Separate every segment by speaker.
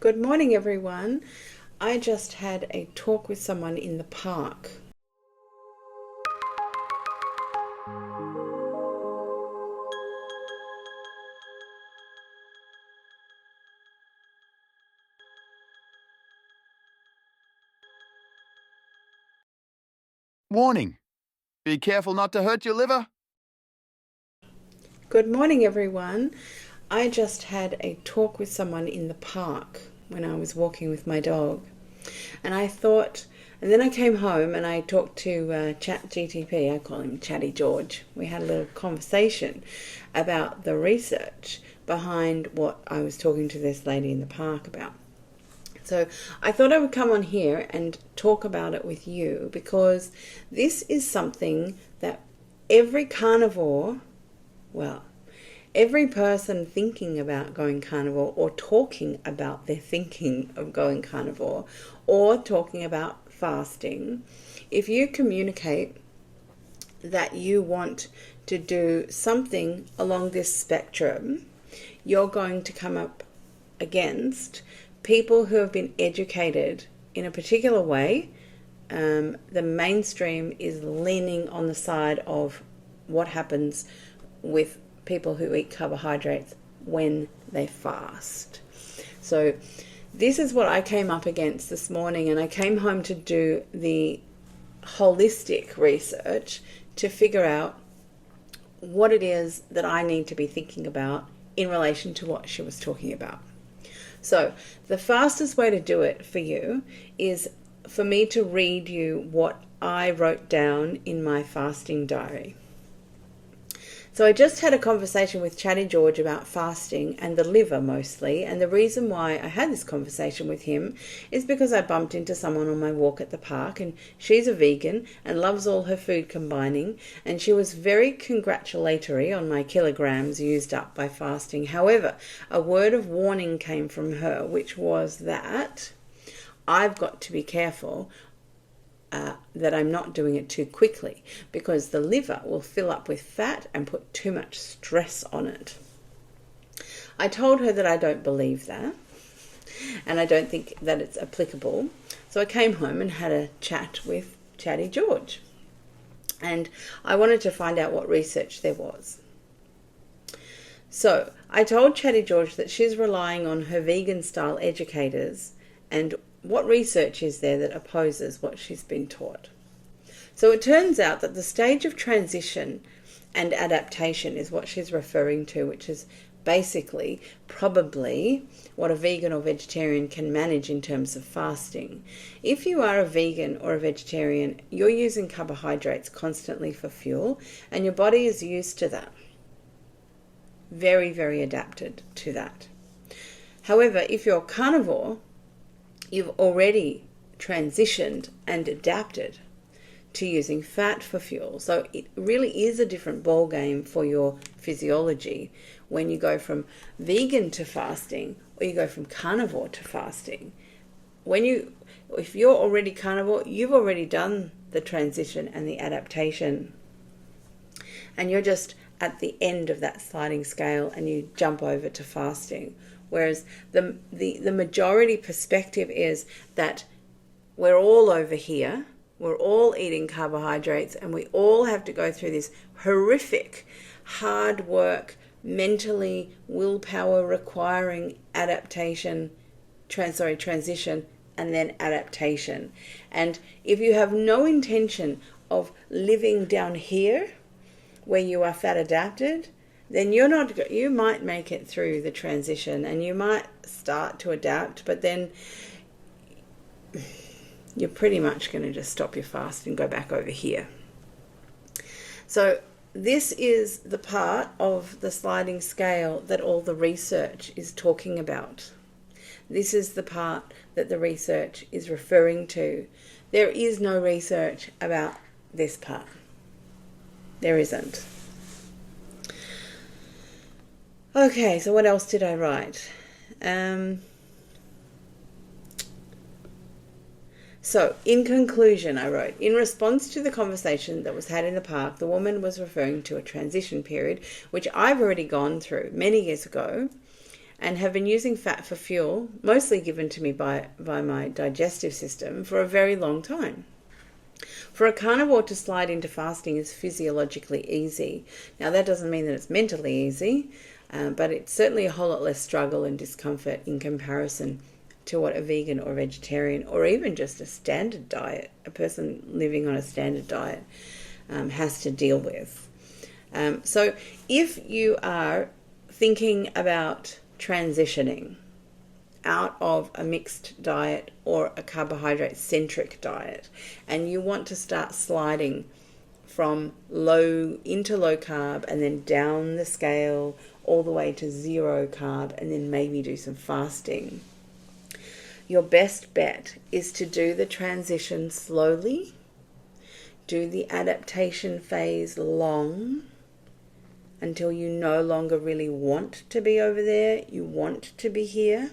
Speaker 1: Good morning, everyone. I just had a talk with someone in the park.
Speaker 2: Warning. Be careful not to hurt your liver.
Speaker 1: Good morning, everyone. I just had a talk with someone in the park when I was walking with my dog. And then I came home and I talked to ChatGTP. I call him Chatty George. We had a little conversation about the research behind what I was talking to this lady in the park about. So I thought I would come on here and talk about it with you because this is something that every carnivore, every person thinking about going carnivore or talking about their thinking of going carnivore or talking about fasting, if you communicate that you want to do something along this spectrum, you're going to come up against people who have been educated in a particular way. The mainstream is leaning on the side of what happens with people who eat carbohydrates when they fast. So this is what I came up against this morning, and I came home to do the holistic research to figure out what it is that I need to be thinking about in relation to what she was talking about. So the fastest way to do it for you is for me to read you what I wrote down in my fasting diary. So I just had a conversation with Chatty George about fasting and the liver mostly, and the reason why I had this conversation with him is because I bumped into someone on my walk at the park, and she's a vegan and loves all her food combining, and she was very congratulatory on my kilograms used up by fasting. However, a word of warning came from her, which was that I've got to be careful that I'm not doing it too quickly, because the liver will fill up with fat and put too much stress on it. I told her that I don't believe that, and I don't think that it's applicable. So I came home and had a chat with Chatty George, and I wanted to find out what research there was. So I told Chatty George that she's relying on her vegan style educators, and what research is there that opposes what she's been taught? So it turns out that the stage of transition and adaptation is what she's referring to, which is basically probably what a vegan or vegetarian can manage in terms of fasting. If you are a vegan or a vegetarian, you're using carbohydrates constantly for fuel, and your body is used to that. Very, very adapted to that. However, if you're carnivore, you've already transitioned and adapted to using fat for fuel. So it really is a different ball game for your physiology when you go from vegan to fasting or you go from carnivore to fasting. If you're already carnivore, you've already done the transition and the adaptation, and you're just at the end of that sliding scale and you jump over to fasting. Whereas the majority perspective is that we're all over here, we're all eating carbohydrates, and we all have to go through this horrific, hard work, mentally, willpower requiring transition, and then adaptation. And if you have no intention of living down here, where you are fat adapted, then you might make it through the transition and you might start to adapt, but then you're pretty much going to just stop your fast and go back over here. So this is the part of the sliding scale that all the research is talking about. This is the part that the research is referring to. There is no research about this part. There isn't. Okay, so what else did I write? So, in conclusion, I wrote, in response to the conversation that was had in the park, the woman was referring to a transition period, which I've already gone through many years ago, and have been using fat for fuel, mostly given to me by my digestive system, for a very long time. For a carnivore to slide into fasting is physiologically easy. Now, that doesn't mean that it's mentally easy, but it's certainly a whole lot less struggle and discomfort in comparison to what a vegan or vegetarian, or even just a standard diet, a person living on a standard diet, has to deal with. So if you are thinking about transitioning out of a mixed diet or a carbohydrate-centric diet, and you want to start sliding from low into low carb and then down the scale all the way to zero carb, and then maybe do some fasting, your best bet is to do the transition slowly, do the adaptation phase long, until you no longer really want to be over there, you want to be here.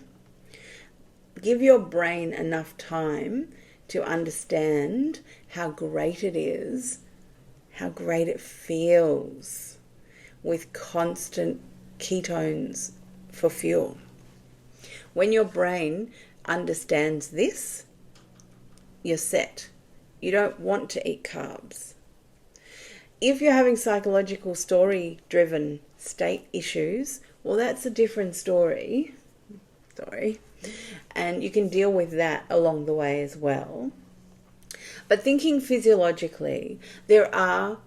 Speaker 1: Give your brain enough time to understand how great it is, how great it feels with constant ketones for fuel. When your brain understands this, you're set. You don't want to eat carbs. If you're having psychological story-driven state issues, well, that's a different story. And you can deal with that along the way as well. But thinking physiologically, there are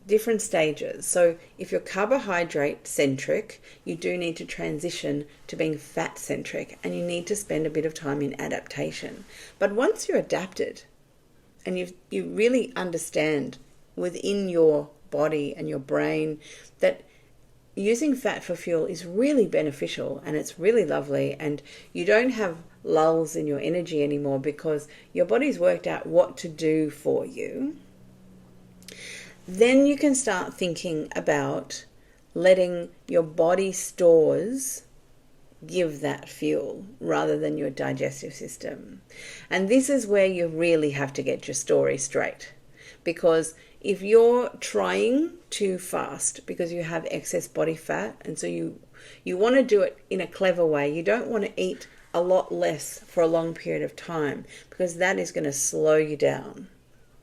Speaker 1: different stages. So if you're carbohydrate-centric, you do need to transition to being fat-centric, and you need to spend a bit of time in adaptation. But once you're adapted, and you really understand within your body and your brain that using fat for fuel is really beneficial and it's really lovely, and you don't have lulls in your energy anymore because your body's worked out what to do for you, then you can start thinking about letting your body stores give that fuel rather than your digestive system. And this is where you really have to get your story straight, because if you're trying to fast because you have excess body fat, and so you want to do it in a clever way, you don't want to eat a lot less for a long period of time, because that is going to slow you down.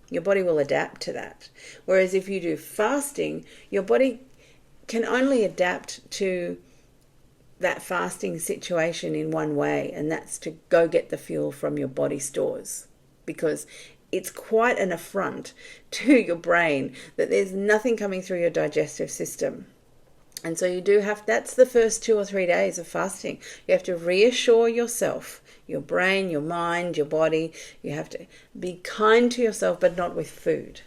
Speaker 1: Your body will adapt to that. Whereas if you do fasting, your body can only adapt to that fasting situation in one way, and that's to go get the fuel from your body stores, because it's quite an affront to your brain that there's nothing coming through your digestive system. And so you do have, that's the first 2 or 3 days of fasting. You have to reassure yourself, your brain, your mind, your body. You have to be kind to yourself, but not with food.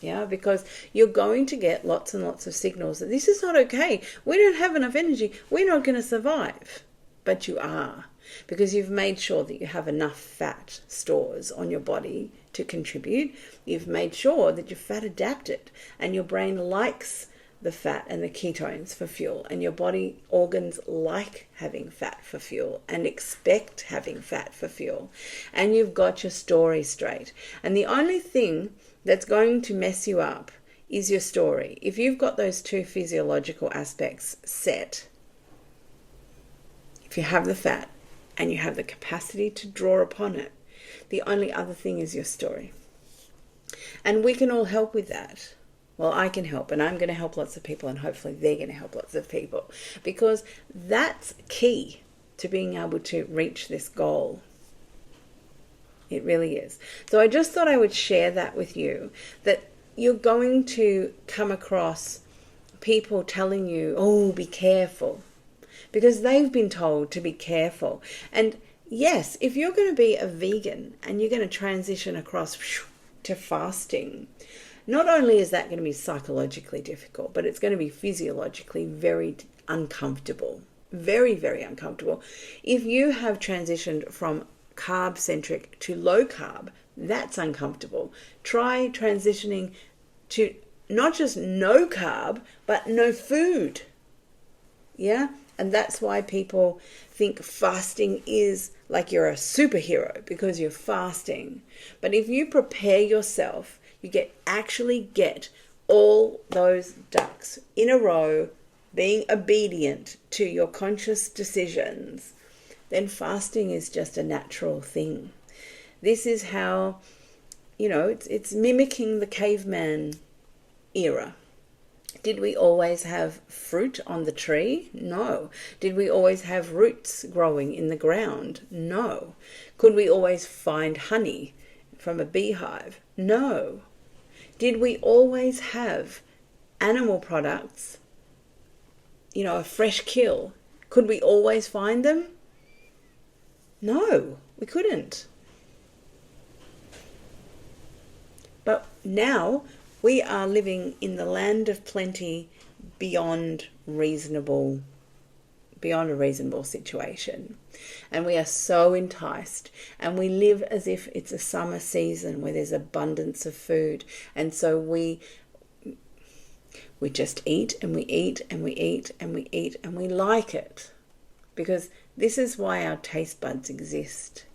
Speaker 1: Yeah, because you're going to get lots and lots of signals that this is not okay. We don't have enough energy. We're not going to survive. But you are, because you've made sure that you have enough fat stores on your body to contribute. You've made sure that you're fat adapted, and your brain likes the fat and the ketones for fuel, and your body organs like having fat for fuel and expect having fat for fuel, and you've got your story straight. And the only thing that's going to mess you up is your story. If you've got those two physiological aspects set, if you have the fat and you have the capacity to draw upon it, the only other thing is your story. And we can all help with that. Well, I can help, and I'm going to help lots of people, and hopefully they're going to help lots of people, because that's key to being able to reach this goal. It really is. So I just thought I would share that with you, that you're going to come across people telling you, oh, be careful, because they've been told to be careful. And yes, if you're going to be a vegan and you're going to transition across to fasting, not only is that going to be psychologically difficult, but it's going to be physiologically very uncomfortable. Very, very uncomfortable. If you have transitioned from carb-centric to low carb, that's uncomfortable. Try transitioning to not just no carb, but no food. Yeah? And that's why people think fasting is like you're a superhero because you're fasting. But if you prepare yourself, you actually get all those ducks in a row being obedient to your conscious decisions, then fasting is just a natural thing. This is how, it's mimicking the caveman era. Did we always have fruit on the tree? No. Did we always have roots growing in the ground? No. Could we always find honey from a beehive? No. Did we always have animal products, a fresh kill? Could we always find them? No, we couldn't. But now we are living in the land of plenty beyond a reasonable situation. And we are so enticed, and we live as if it's a summer season where there's abundance of food. And so we just eat and we eat and we eat and we eat, and we like it, because this is why our taste buds exist.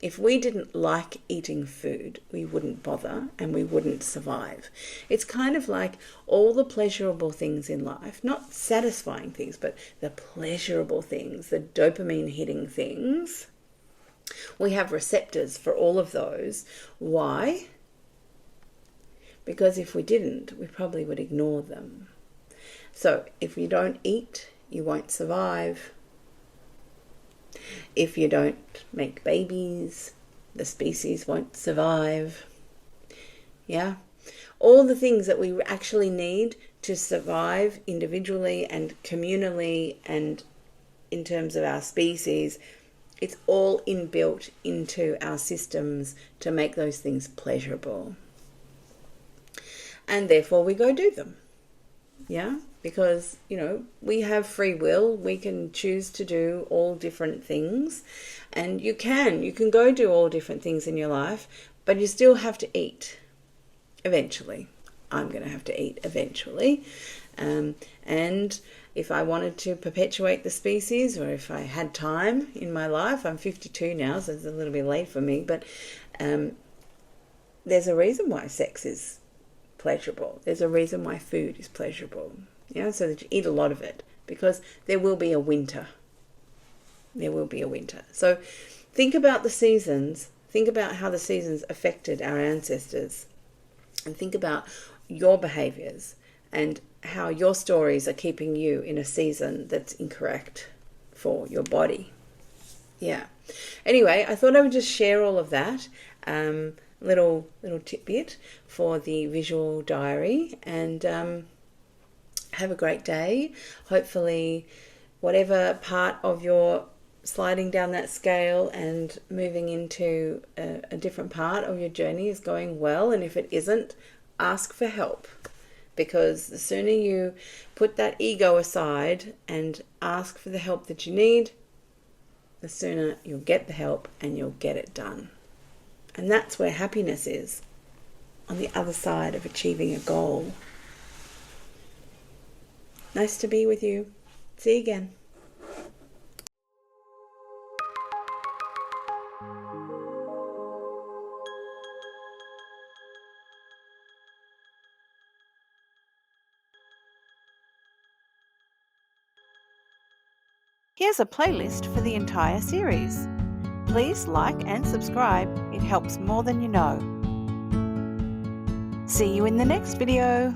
Speaker 1: If we didn't like eating food, we wouldn't bother and we wouldn't survive. It's kind of like all the pleasurable things in life, not satisfying things, but the pleasurable things, the dopamine hitting things. We have receptors for all of those. Why? Because if we didn't, we probably would ignore them. So if you don't eat, you won't survive. If you don't make babies, the species won't survive. Yeah? All the things that we actually need to survive individually and communally and in terms of our species, it's all inbuilt into our systems to make those things pleasurable. And therefore we go do them. Yeah? Because, we have free will. We can choose to do all different things. And you can go do all different things in your life, but you still have to eat eventually. I'm going to have to eat eventually. And if I wanted to perpetuate the species, or if I had time in my life, I'm 52 now, so it's a little bit late for me, but there's a reason why sex is pleasurable. There's a reason why food is pleasurable. So that you eat a lot of it, because there will be a winter. There will be a winter. So think about the seasons. Think about how the seasons affected our ancestors. And think about your behaviors and how your stories are keeping you in a season that's incorrect for your body. Yeah. Anyway, I thought I would just share all of that. Little tidbit for the visual diary, and have a great day. Hopefully whatever part of your sliding down that scale and moving into a different part of your journey is going well. And if it isn't, ask for help, because the sooner you put that ego aside and ask for the help that you need, the sooner you'll get the help and you'll get it done. And that's where happiness is, on the other side of achieving a goal. Nice to be with you. See you again. Here's a playlist for the entire series. Please like and subscribe. It helps more than you know. See you in the next video.